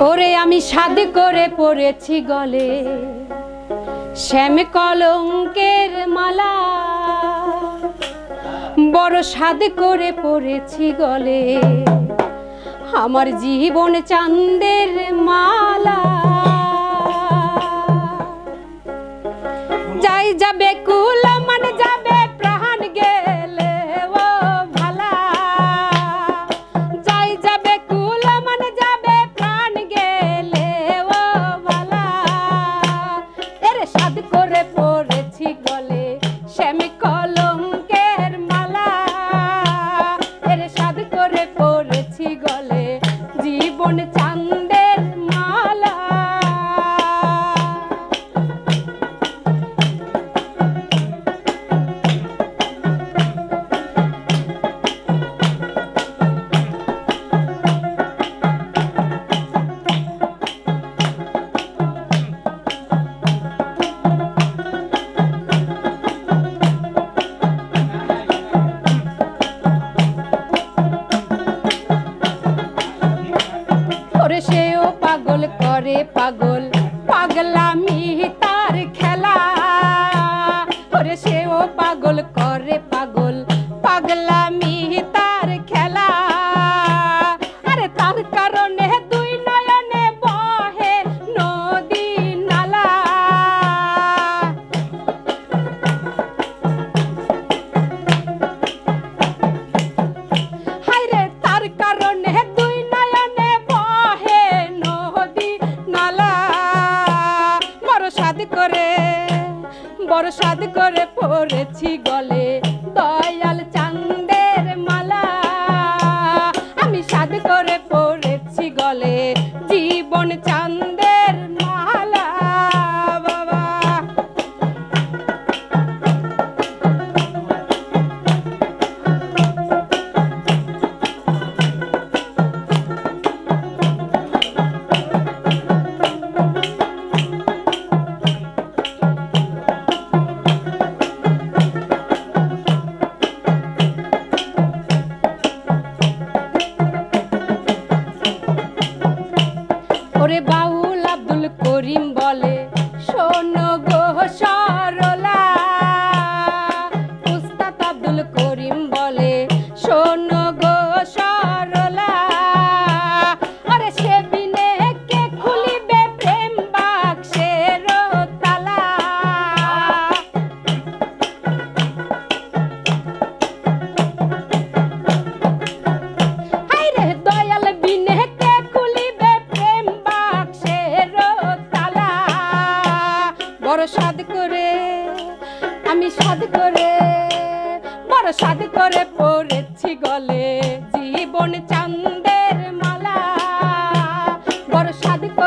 ওরে আমি সাদ করে পড়েছি গলে শ্যাম কলঙ্কের মালা, বড় সাদ করে পড়েছি গলে আমার জীবন চাঁদের মালা। যাই যাবে কুল মান যাবে প্রাণ গেলে ও ভালা, যাই যাবে কুল মান যাবে প্রাণ গেলে ও ভালা। এর সাদ করে পড়েছি গলে শ্যাম কলঙ্কের মালা, এর সাদ করে পড়েছি গলে জীবন চাঁদের মালা। ওরে সেও পাগল করে পাগল পাগলামি তার খেলা, ওরে সেও পাগল করে পাগল পাগলামি তার খেলা। আরে তার কারণে দুই নয়নে বহে নদী নালা, হায়রে তার কারণে দুই নয়নে বহে নদী নালা। বড় সাদ করে পড়েছি গলে দয়াল চাঁদের মালা, আমি সাদ করে পড়েছি গলে জীবন চাঁদের মালা। বাবা ওরে বাউল আব্দুল করিম বলে শোনো গো সরলা, উস্তাদ আব্দুল করিম বলে শোনো গো সরলা। আরে সে বিনে কে খুলিবে প্রেম বাক্সের তালা, হায়রে দয়াল বিনে কে খুলিবে প্রেম বাক্সের তালা। বড় সাদ করে আমি সাদ করে বড় সাদ করে পড়েছি গলে জীবন চাঁদের মালা, বড় সাদ করে